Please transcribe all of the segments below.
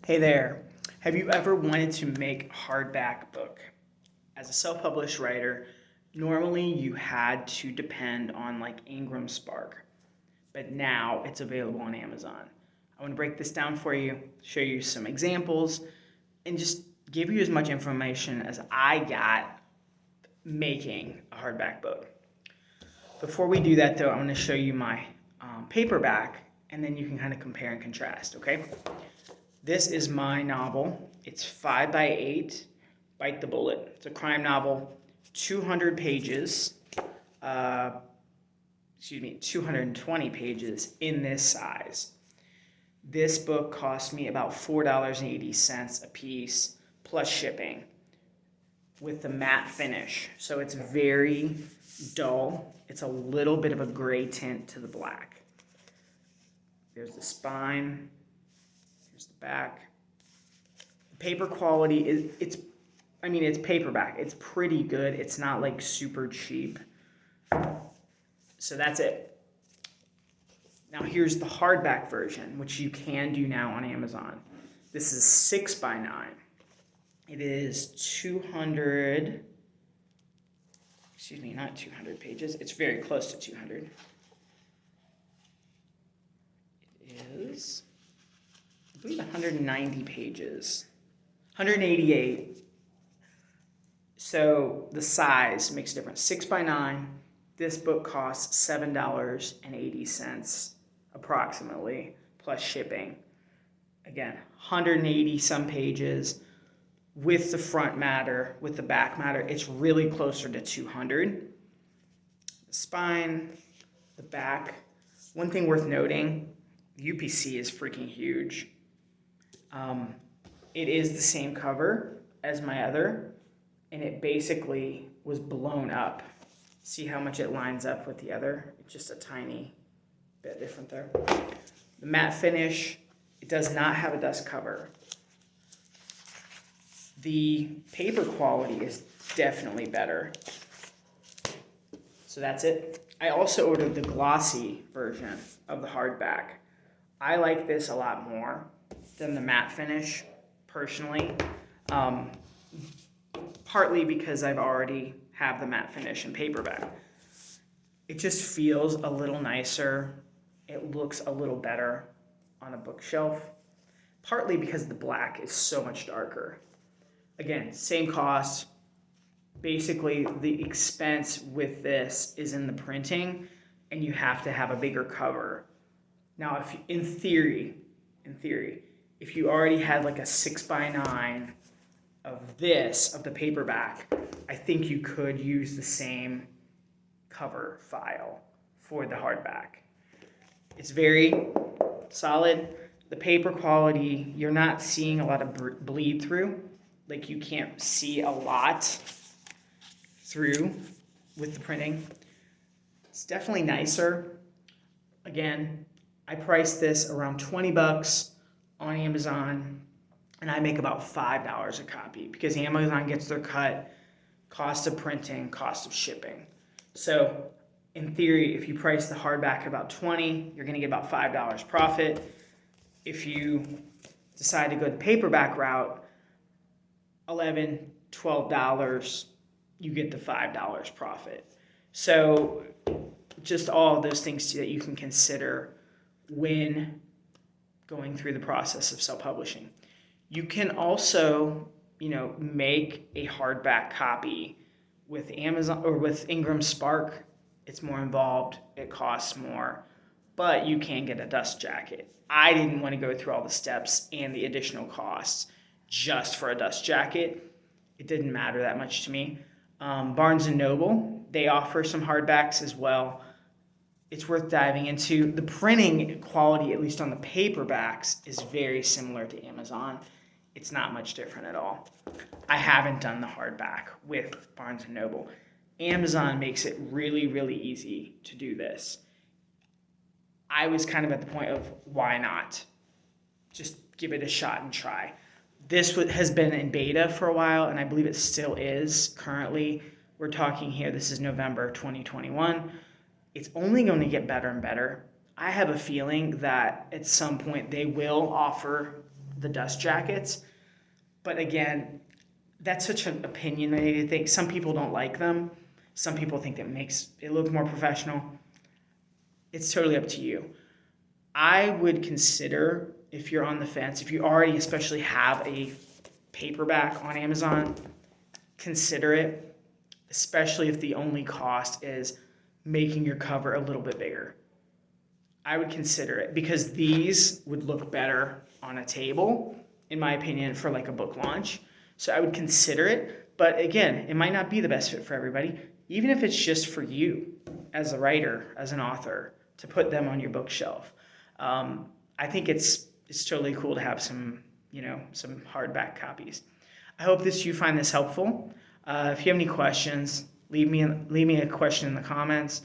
Hey there. Have you ever wanted to make a hardback book? As a self-published writer, normally you had to depend on like Ingram Spark, but now it's available on Amazon. I want to break this down for you, show you some examples, and just give you as much information as I got making a hardback book. Before we do that though, I want to show you my paperback, and then you can kind of compare and contrast, okay? This is my novel. It's 5 by 8, Bite the Bullet. It's a crime novel, 200 pages, 220 pages in this size. This book cost me about $4.80 a piece, plus shipping, with the matte finish. So it's very dull. It's a little bit of a gray tint to the black. There's the spine. Here's the back. The paper quality it's paperback. It's pretty good. It's not like super cheap. So that's it. Now here's the hardback version, which you can do now on Amazon. This is 6 by 9. It is 200, not 200 pages. It's very close to 200. It is, I believe, 190 pages, 188. So the size makes a difference. 6 by 9. This book costs $7.80 approximately, plus shipping. Again, 180 some pages with the front matter, with the back matter. It's really closer to 200. The spine, the back. One thing worth noting, UPC is freaking huge. It is the same cover as my other, and it basically was blown up. See how much it lines up with the other? It's just a tiny bit different there. The matte finish, it does not have a dust cover. The paper quality is definitely better. So that's it. I also ordered the glossy version of the hardback. I like this a lot more than the matte finish, personally. Partly because I've already have the matte finish in paperback. It just feels a little nicer. It looks a little better on a bookshelf. Partly because the black is so much darker. Again, same cost. Basically, the expense with this is in the printing, and you have to have a bigger cover. Now, if in theory, if you already had like a 6 by 9 of the paperback, I think you could use the same cover file for the hardback. It's very solid. The paper quality, you're not seeing a lot of bleed through. Like, you can't see a lot through with the printing. It's definitely nicer. Again, I priced this around 20 bucks on Amazon, and I make about $5 a copy because Amazon gets their cut, cost of printing, cost of shipping. So in theory, if you price the hardback at about 20, you're gonna get about $5 profit. If you decide to go the paperback route, $11, $12, you get the $5 profit. So just all of those things that you can consider when going through the process of self-publishing. You can also, make a hardback copy with Amazon or with Ingram Spark. It's more involved, it costs more, but you can get a dust jacket. I didn't want to go through all the steps and the additional costs just for a dust jacket. It didn't matter that much to me. Barnes & Noble, they offer some hardbacks as well. It's worth diving into. The printing quality, at least on the paperbacks, is very similar to Amazon. It's not much different at all. I haven't done the hardback with Barnes & Noble. Amazon makes it really, really easy to do this. I was kind of at the point of, why not? Just give it a shot and try. This has been in beta for a while, and I believe it still is currently. We're talking here, this is November 2021. It's only going to get better and better. I have a feeling that at some point they will offer the dust jackets. But again, that's such an opinionated thing. Some people don't like them. Some people think that makes it look more professional. It's totally up to you. I would consider, if you're on the fence, if you already especially have a paperback on Amazon, consider it, especially if the only cost is making your cover a little bit bigger. I would consider it because these would look better on a table, in my opinion, for like a book launch. So I would consider it. But again, it might not be the best fit for everybody, even if it's just for you as a writer, as an author, to put them on your bookshelf. I think it's totally cool to have some hardback copies. I hope you find this helpful. If you have any questions, leave me a question in the comments.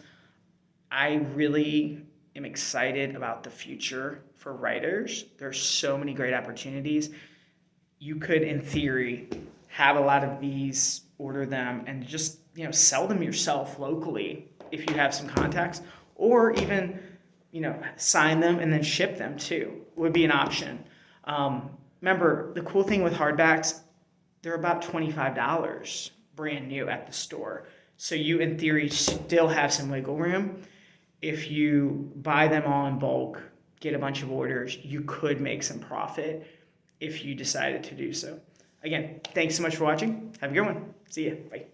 I really am excited about the future for writers. There's so many great opportunities. You could, in theory, have a lot of these, order them, and just sell them yourself locally if you have some contacts, or even sign them and then ship them too would be an option. Remember, the cool thing with hardbacks, they're about $25 brand new at the store. So you, in theory, still have some wiggle room. If you buy them all in bulk, get a bunch of orders, you could make some profit if you decided to do so. Again, thanks so much for watching. Have a good one. See ya. Bye.